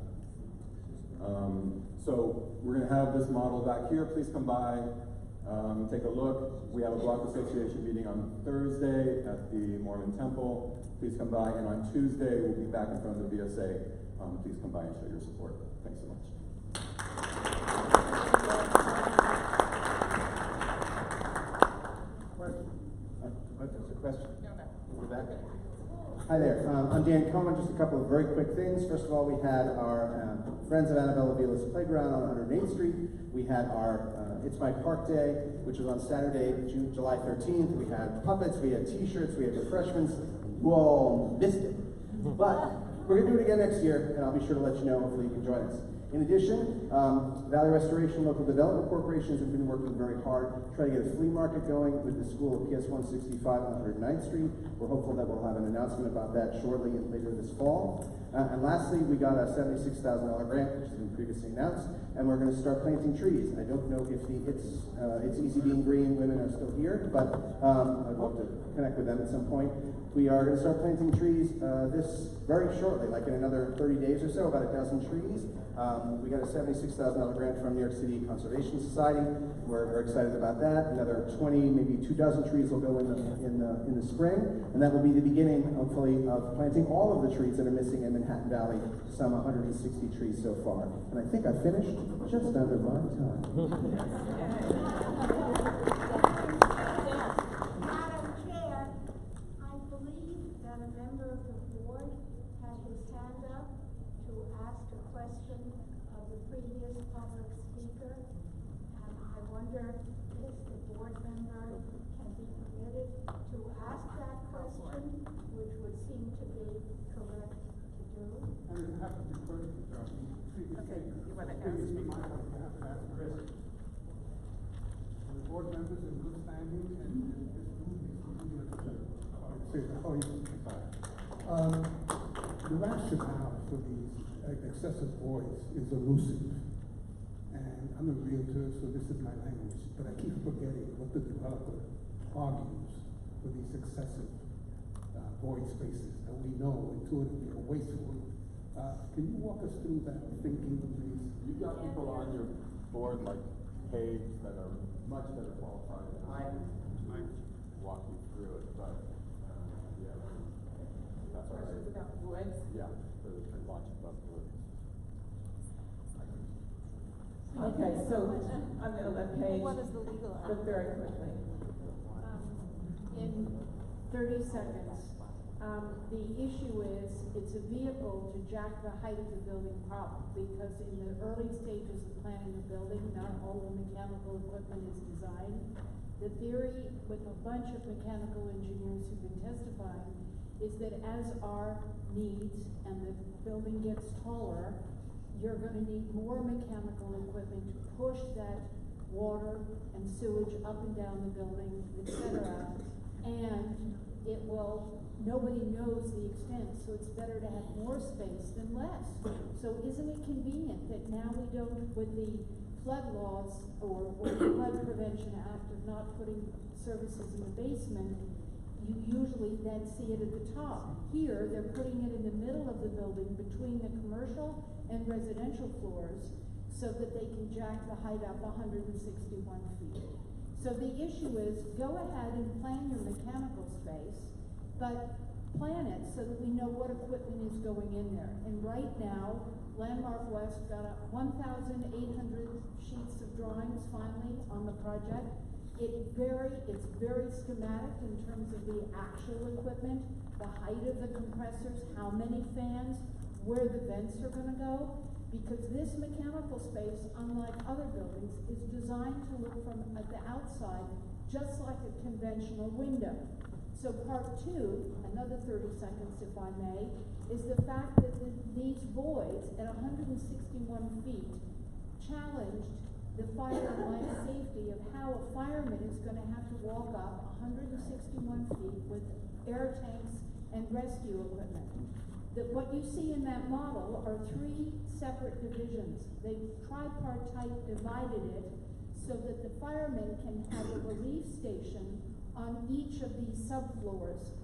So we're gonna have this model back here, please come by, take a look. We have a block association meeting on Thursday at the Mormon Temple. Please come by, and on Tuesday, we'll be back in front of the BSA. Please come by and show your support. Thanks so much.
There's a question. Over back. Hi there. I'm Dan Cohen. Just a couple of very quick things. First of all, we had our Friends of Annabella Vilas Playground on 108th Street. We had our It's My Park Day, which was on Saturday, July 13th. We had puppets, we had t-shirts, we had refreshments. You all missed it. But we're going to do it again next year, and I'll be sure to let you know. Hopefully you can join us. In addition, Valley Restoration Local Development Corporations have been working very hard trying to get a flea market going with the school at PS 165 on 109th Street. We're hopeful that we'll have an announcement about that shortly and later this fall. And lastly, we got a $76,000 grant, which has been previously announced, and we're going to start planting trees. I don't know if It's Easy Being Green women are still here, but I'd love to connect with them at some point. We are going to start planting trees this very shortly, like in another 30 days or so, about 1,000 trees. We got a $76,000 grant from New York City Conservation Society. We're very excited about that. Another 20, maybe 24 trees will go in the spring, and that will be the beginning, hopefully, of planting all of the trees that are missing in Manhattan Valley. Some 160 trees so far, and I think I finished just under my time.
Madam Chair, I believe that a member of the board had his hand up to ask a question of the previous public speaker, and I wonder if the board member can be permitted to ask that question, which would seem to be correct to do.
And it has to be first,
Okay, you want to ask
previous
me?
speaker, you have to ask the rest. The board members in good standing and this room is completely the rationale for these excessive voids is elusive. And I'm a realtor, so this is my language, but I keep forgetting what the developer argues for these excessive void spaces that we know intuitively are wasteful. Can you walk us through that thinking, please?
You've got people on your board like Paige that are much better qualified than I walk you through it, but yeah, that's all right.
About woods?
Yeah, for launching above woods.
Okay, so I'm going to let Paige.
What is the legal
But very quickly.
In 30 seconds, the issue is it's a vehicle to jack the height of the building up, because in the early stages of planning the building, not all the mechanical equipment is designed. The theory with a bunch of mechanical engineers who've been testifying is that as our needs and the building gets taller, you're going to need more mechanical equipment to push that water and sewage up and down the building, etc. And it will, nobody knows the extent, so it's better to have more space than less. So isn't it convenient that now we don't, with the flood laws or the Flood Prevention Act of not putting services in the basement, you usually then see it at the top. Here, they're putting it in the middle of the building between the commercial and residential floors so that they can jack the height up 161 feet. So the issue is, go ahead and plan your mechanical space, but plan it so that we know what equipment is going in there. And right now, Landmark West got 1,800 sheets of drawings finally on the project. It's very schematic in terms of the actual equipment, the height of the compressors, how many fans, where the vents are gonna go, because this mechanical space, unlike other buildings, is designed to look from the outside just like a conventional window. So part two, another 30 seconds if I may, is the fact that these voids at 161 feet challenged the fire and life safety of how a fireman is going to have to walk up 161 feet with air tanks and rescue equipment. That what you see in that model are 3 separate divisions. They tripartite divided it so that the firemen can have a relief station on each of these subfloors.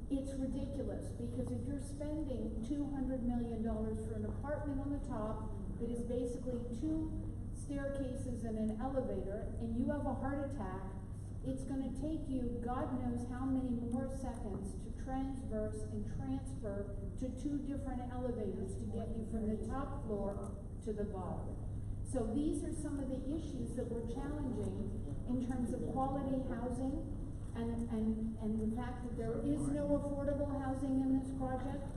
It's ridiculous, because if you're spending $200 million for an apartment on the top that is basically 2 staircases and an elevator, and you have a heart attack, it's going to take you God knows how many more seconds to transverse and transfer to 2 different elevators to get you from the top floor to the bottom. So these are some of the issues that we're challenging in terms of quality housing and the fact that there is no affordable housing in this project.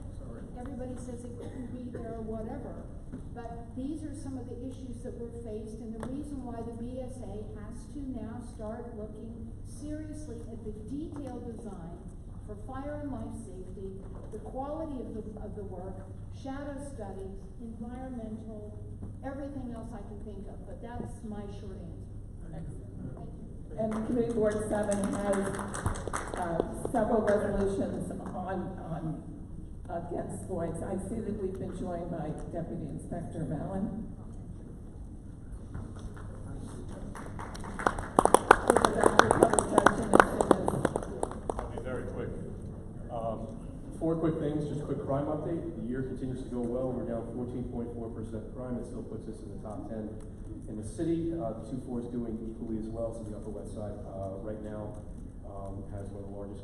Everybody says it couldn't be there or whatever. But these are some of the issues that we're faced, and the reason why the BSA has to now start looking seriously at the detailed design for fire and life safety, the quality of the work, shadow studies, environmental, everything else I can think of. But that's my short answer.
And Committee Board 7 has several resolutions on against voids. I see that we've been joined by Deputy Inspector Mallon.
I'll be very quick. 4 quick things, just a quick crime update. The year continues to go well. We're down 14.4% crime. It still puts us in the top 10 in the city. The 2-4 is doing equally as well. So the Upper West Side right now has one of the largest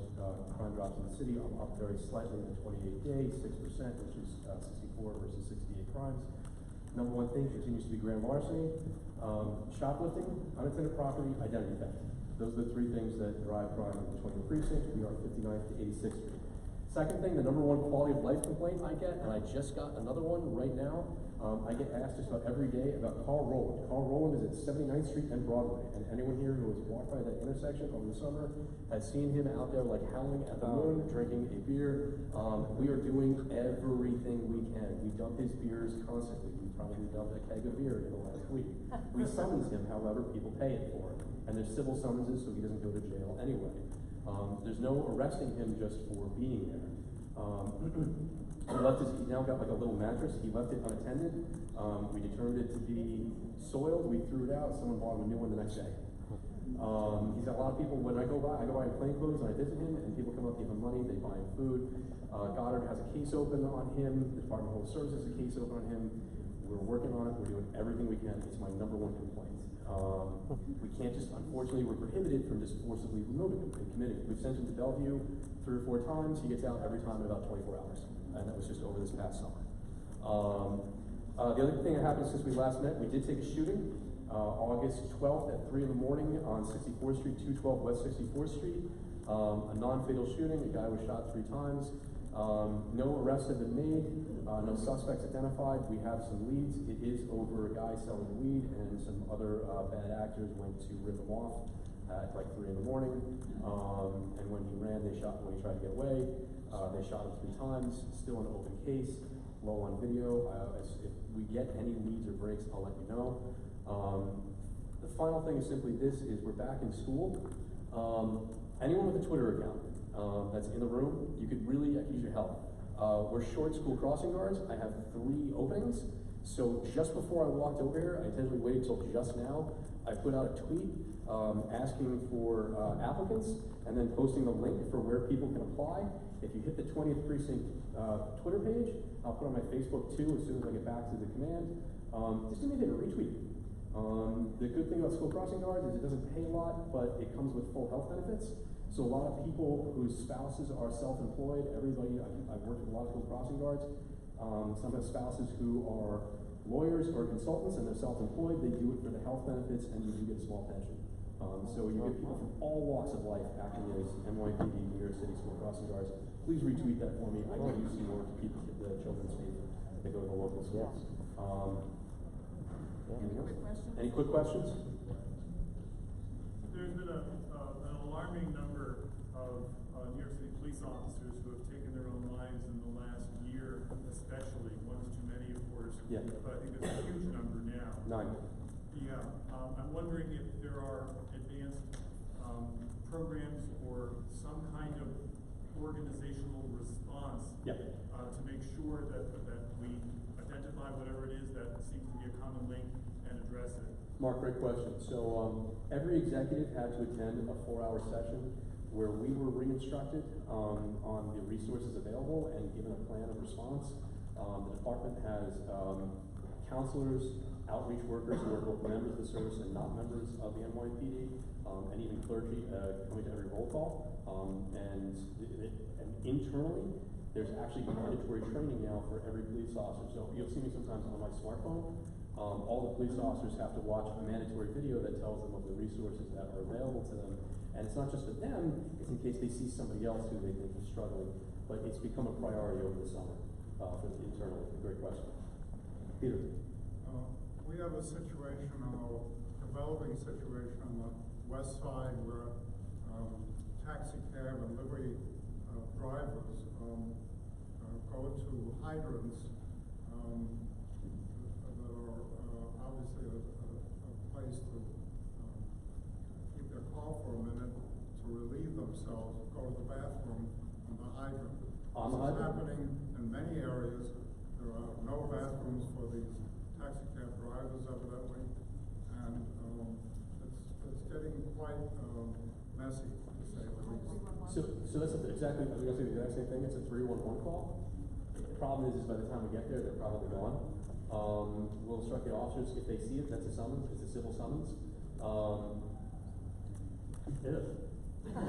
crime drops in the city, up very slightly in the 28-day, 6%, which is 64 versus 68 crimes. Number 1 thing continues to be grand larceny, shoplifting, unattended property, identity theft. Those are the 3 things that drive crime in the 20th precinct. We are 59th to 86th Street. Second thing, the number 1 quality of life complaint I get, and I just got another one right now. I get asked just about every day about Carl Rowland. Carl Rowland is at 79th Street and Broadway, and anyone here who has walked by that intersection over the summer has seen him out there like howling at the moon, drinking a beer. We are doing everything we can. We dump his beers constantly. We probably dumped a keg of beer in the last week. We summons him, however, people pay it for him. And there's civil summonses, so he doesn't go to jail anyway. There's no arresting him just for being there. He now got like a little mattress. He left it unattended. We determined it to be soiled. We threw it out. Someone bought him a new one the next day. He's got a lot of people, when I go by in plain clothes and I visit him, and people come up, give him money, they buy him food. Goddard has a case open on him. The Department of Home Services has a case open on him. We're working on it. We're doing everything we can. It's my number 1 complaint. We can't just, unfortunately, we're prohibited from just forcibly removing him and committing. We've sent him to Bellevue 3 or 4 times. He gets out every time in about 24 hours. And that was just over this past summer. The other thing that happened since we last met, we did take a shooting. August 12th at 3 in the morning on 64th Street, 212 West 64th Street. A non-fatal shooting. A guy was shot 3 times. No arrests have been made. No suspects identified. We have some leads. It is over a guy selling weed, and some other bad actors went to rip him off at like 3 in the morning. And when he ran, when he tried to get away, they shot him 3 times. Still an open case. Low on video. If we get any leads or breaks, I'll let you know. The final thing is simply this: is we're back in school. Anyone with a Twitter account that's in the room, you could really use your help. We're short school crossing guards. I have 3 openings. So just before I walked over here, I intentionally waited till just now. I put out a tweet asking for applicants, and then posting the link for where people can apply. If you hit the 20th Precinct Twitter page, I'll put on my Facebook too as soon as I get back to the command. Just do me a favor, retweet. The good thing about school crossing guards is it doesn't pay a lot, but it comes with full health benefits. So a lot of people whose spouses are self-employed, I've worked with a lot of school crossing guards. Some have spouses who are lawyers or consultants and they're self-employed. They do it for the health benefits, and you do get a small pension. So you get people from all walks of life acting as NYPD, New York City school crossing guards. Please retweet that for me. I can use some more to keep the children safe. they go to the local schools. Anything else? Any quick questions?
There's been an alarming number of New York City police officers who have taken their own lives in the last year, especially. One's too many, of course.
Yeah.
But I think there's a huge number now.
9.
Yeah. I'm wondering if there are advanced programs or some kind of organizational response to make sure that we identify whatever it is that seems to be a common link and address it.
Mark, great question. So every executive had to attend a 4-hour session where we were re-instructed on the resources available and given a plan of response. The department has counselors, outreach workers who are both members of the service and not members of the NYPD, and even clergy coming to every roll call. And internally, there's actually mandatory training now for every police officer. So you'll see me sometimes on my smartphone. All the police officers have to watch a mandatory video that tells them of the resources that are available to them. And it's not just for them, it's in case they see somebody else who they think is struggling. But it's become a priority over the summer for internally. Great question. Peter.
We have a situation, a developing situation on the west side where taxi cab and livery drivers go to hydrants that are obviously a place to keep their car for a minute, to relieve themselves, go to the bathroom on the hydrant. This is happening in many areas. There are no bathrooms for these taxi cab drivers, evidently, and it's getting quite messy, to say the least.
So that's exactly, I was going to say the exact same thing. It's a 311 call. The problem is by the time we get there, they're probably gone. We'll instruct the officers if they see it. That's a summons. It's a civil summons.
But I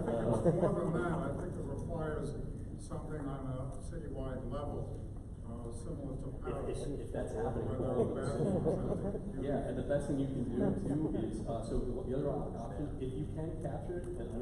think it's more than that. I think it requires something on a citywide level, similar to Paris.
If that's happening. Yeah, and the best thing you can do too is, so the other option, if you can capture it and